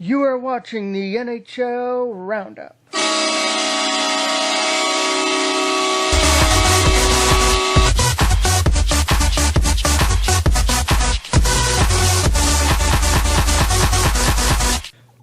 You are watching the NHL Roundup.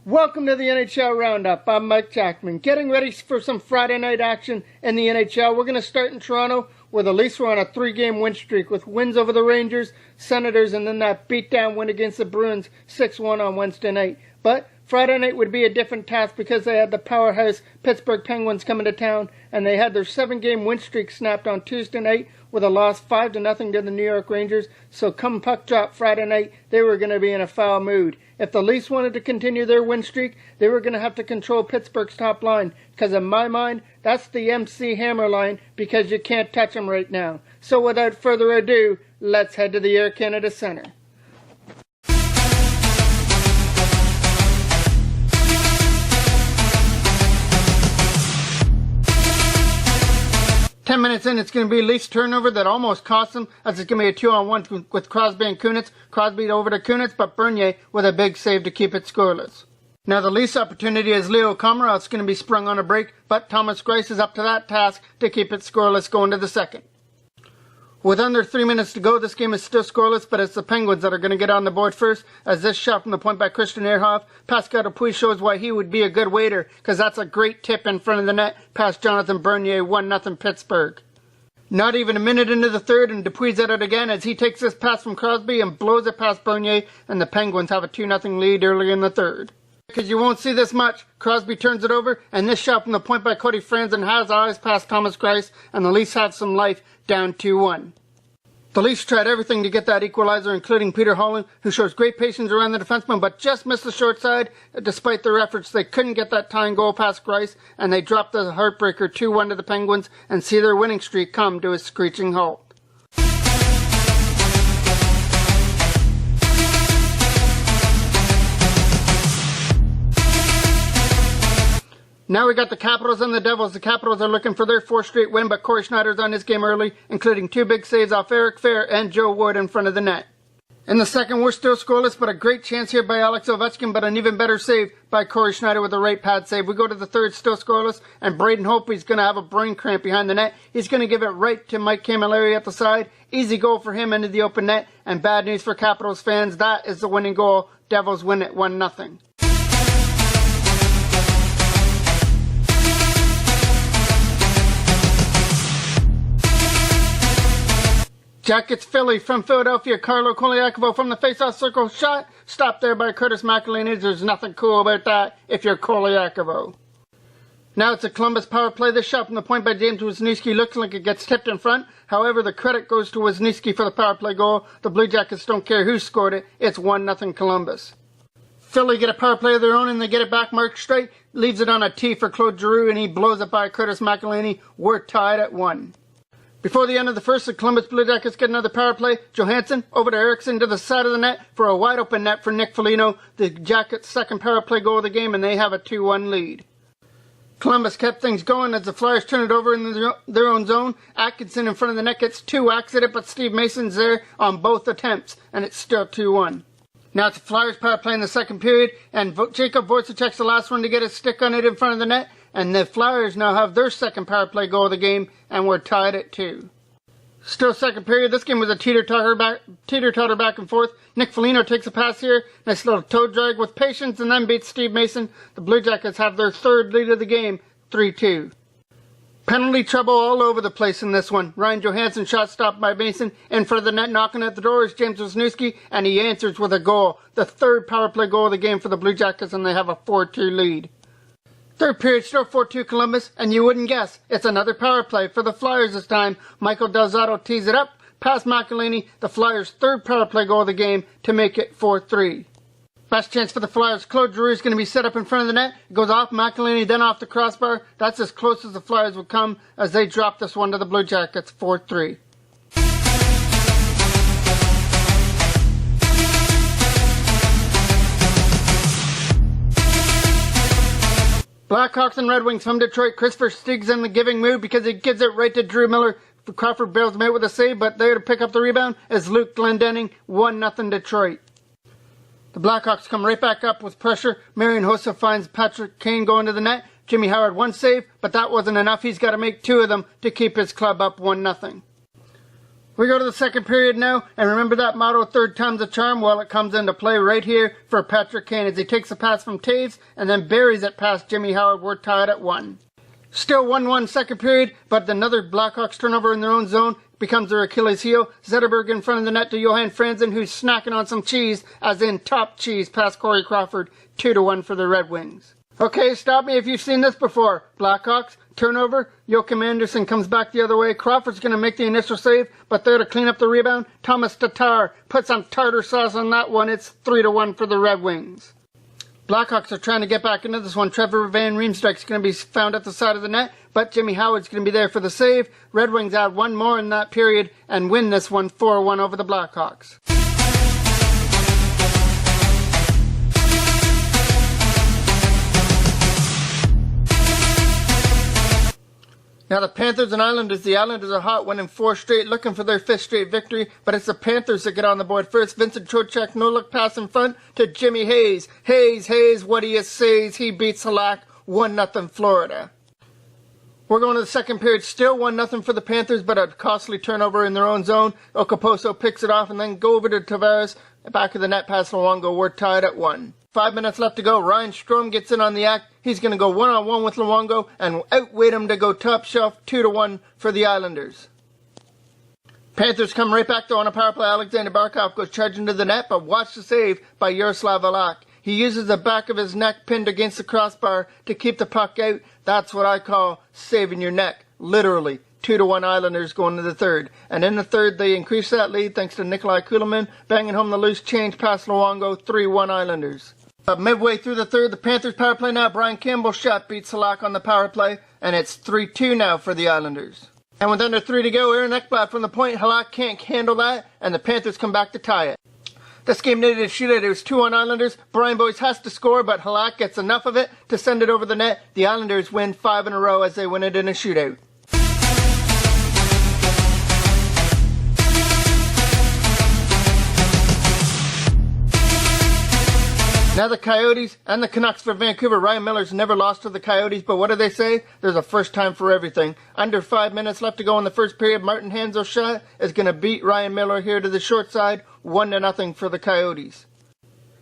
Welcome to the NHL Roundup. I'm Mike Jackman. Getting ready for some Friday night action in the NHL. We're going to start in Toronto, where the Leafs were on a 3-game win streak with wins over the Rangers, Senators, and then that beatdown win against the Bruins 6-1 on Wednesday night. But Friday night would be a different task because they had the powerhouse Pittsburgh Penguins coming to town, and they had their 7-game win streak snapped on Tuesday night with a loss 5-0 to the New York Rangers. So come puck drop Friday night, they were going to be in a foul mood. If the Leafs wanted to continue their win streak, they were going to have to control Pittsburgh's top line, because in my mind, that's the MC Hammer line, because you can't touch them right now. So without further ado, let's head to the Air Canada Centre. Ten minutes in, it's going to be Leafs turnover that almost cost them, as it's going to be a 2-on-1 with Crosby and Kunitz. Crosby over to Kunitz, but Bernier with a big save to keep it scoreless. Now the Leafs opportunity is Leo Komarov's going to be sprung on a break, but Thomas Greiss is up to that task to keep it scoreless going to the second. With under 3 minutes to go, this game is still scoreless, but it's the Penguins that are going to get on the board first, as this shot from the point by Christian Ehrhoff. Pascal Dupuis shows why he would be a good waiter, because that's a great tip in front of the net past Jonathan Bernier, 1-0 Pittsburgh. Not even a minute into the third, and Dupuis at it again as he takes this pass from Crosby and blows it past Bernier, and the Penguins have a 2-0 lead early in the third. Because you won't see this much, Crosby turns it over, and this shot from the point by Cody Franzen has eyes past Thomas Greiss, and the Leafs have some life, down 2-1. The Leafs tried everything to get that equalizer, including Peter Holland, who shows great patience around the defenseman, but just missed the short side. Despite their efforts, they couldn't get that tying goal past Greiss, and they dropped the heartbreaker 2-1 to the Penguins and see their winning streak come to a screeching halt. Now we got the Capitals and the Devils. The Capitals are looking for their 4th straight win, but Corey Schneider's on his game early, including 2 big saves off Eric Fair and Joe Wood in front of the net. In the second, we're still scoreless, but a great chance here by Alex Ovechkin, but an even better save by Corey Schneider with a right pad save. We go to the third, still scoreless, and Braden Hope, he's going to have a brain cramp behind the net. He's going to give it right to Mike Camilleri at the side. Easy goal for him into the open net, and bad news for Capitals fans. That is the winning goal. Devils win it 1-0. Jackets Philly from Philadelphia. Carlo Koliakovo from the face-off circle shot. Stopped there by Curtis McElhinney. There's nothing cool about that if you're Koliakovo. Now it's a Columbus power play. This shot from the point by James Wisniewski looks like it gets tipped in front. However, the credit goes to Wisniewski for the power play goal. The Blue Jackets don't care who scored it. It's 1-0 Columbus. Philly get a power play of their own and they get it back. Mark Streit leaves it on a tee for Claude Giroux and he blows it by Curtis McElhinney. We're tied at 1. Before the end of the first, the Columbus Blue Jackets get another power play. Johansson over to Eriksson to the side of the net for a wide open net for Nick Foligno. The Jackets' second power play goal of the game, and they have a 2-1 lead. Columbus kept things going as the Flyers turn it over in their own zone. Atkinson in front of the net gets 2 whacks at it, but Steve Mason's there on both attempts, and it's still 2-1. Now it's the Flyers power play in the second period, and Jacob Voracek's the last one to get his stick on it in front of the net. And the Flyers now have their second power play goal of the game, and we're tied at 2. Still second period. This game was a teeter-totter back and forth. Nick Foligno takes a pass here. Nice little toe drag with patience, and then beats Steve Mason. The Blue Jackets have their 3rd lead of the game, 3-2. Penalty trouble all over the place in this one. Ryan Johansson shot stopped by Mason. In front of the net, knocking at the door is James Wisniewski, and he answers with a goal. The 3rd power play goal of the game for the Blue Jackets, and they have a 4-2 lead. Third period, still 4-2 Columbus, and you wouldn't guess, it's another power play for the Flyers this time. Michael Del Zotto tees it up, past McElhinney, the Flyers' 3rd power play goal of the game to make it 4-3. Best chance for the Flyers, Claude Giroux is going to be set up in front of the net. It goes off McElhinney, then off the crossbar. That's as close as the Flyers would come as they drop this one to the Blue Jackets, 4-3. Blackhawks and Red Wings from Detroit. Christopher Stig's in the giving mood because he gives it right to Drew Miller. Crawford bails him out with a save, but there to pick up the rebound is Luke Glendening, 1-0 Detroit. The Blackhawks come right back up with pressure. Marian Hossa finds Patrick Kane going to the net. Jimmy Howard one save, but that wasn't enough. He's got to make two of them to keep his club up 1-0. We go to the second period now, and remember that motto, third time's a charm? Well, it comes into play right here for Patrick Kane as he takes a pass from Taves and then buries it past Jimmy Howard. We're tied at 1. Still 1-1 second period, but another Blackhawks turnover in their own zone becomes their Achilles heel. Zetterberg in front of the net to Johan Franzen, who's snacking on some cheese, as in top cheese, past Corey Crawford. 2-1 for the Red Wings. Okay, stop me if you've seen this before. Blackhawks, turnover, Joachim Anderson comes back the other way. Crawford's going to make the initial save, but there to clean up the rebound, Thomas Tatar puts some tartar sauce on that one. It's 3-1 for the Red Wings. Blackhawks are trying to get back into this one. Trevor Van Riemsdyk's going to be found at the side of the net, but Jimmy Howard's going to be there for the save. Red Wings add one more in that period and win this one 4-1 over the Blackhawks. Now the Panthers and Islanders. The Islanders are hot, winning 4 straight, looking for their 5th straight victory, but it's the Panthers that get on the board first. Vincent Trocheck, no-look pass in front to Jimmy Hayes. Hayes, what do you say? He beats Halak 1-0 Florida. We're going to the second period, still 1-0 for the Panthers, but a costly turnover in their own zone. Okaposo picks it off and then go over to Tavares. Back of the net pass Luongo. We're tied at 1. 5 minutes left to go. Ryan Strome gets in on the act. He's going to go one-on-one with Luongo and outweight him to go top shelf. 2-1 for the Islanders. Panthers come right back though on a power play. Alexander Barkov goes charging to the net, but watch the save by Yaroslav Halak. He uses the back of his neck pinned against the crossbar to keep the puck out. That's what I call saving your neck. Literally. 2-1 Islanders going to the third. And in the third, they increase that lead thanks to Nikolai Kulemin banging home the loose change past Luongo. 3-1 Islanders. But midway through the third, the Panthers power play now. Brian Campbell's shot beats Halak on the power play, and it's 3-2 now for the Islanders. And with under 3 to go, Aaron Ekblad from the point. Halak can't handle that, and the Panthers come back to tie it. This game needed a shootout. It was 2-1 Islanders. Brian Boyce has to score, but Halak gets enough of it to send it over the net. The Islanders win 5 in a row as they win it in a shootout. Now the Coyotes and the Canucks for Vancouver. Ryan Miller's never lost to the Coyotes, but what do they say? There's a first time for everything. Under 5 minutes left to go in the first period. Martin Hanzo's shot is going to beat Ryan Miller here to the short side. 1-0 for the Coyotes.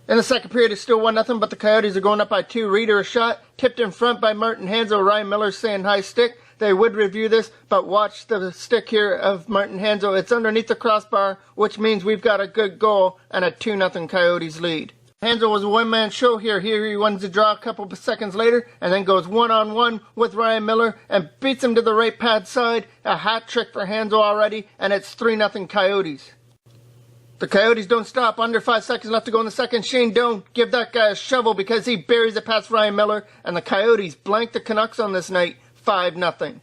In the second period, it's still 1-0, but the Coyotes are going up by 2. Reeder a shot, tipped in front by Martin Hanzo. Ryan Miller's saying high stick. They would review this, but watch the stick here of Martin Hanzo. It's underneath the crossbar, which means we've got a good goal and a 2-0 Coyotes lead. Hanzo was a one-man show here. Here he wins the draw a couple of seconds later and then goes one-on-one with Ryan Miller and beats him to the right pad side. A hat trick for Hanzo already, and it's 3-0 Coyotes. The Coyotes don't stop. Under 5 seconds left to go in the second. Shane Doan, give that guy a shovel because he buries it past Ryan Miller, and the Coyotes blank the Canucks on this night 5-0.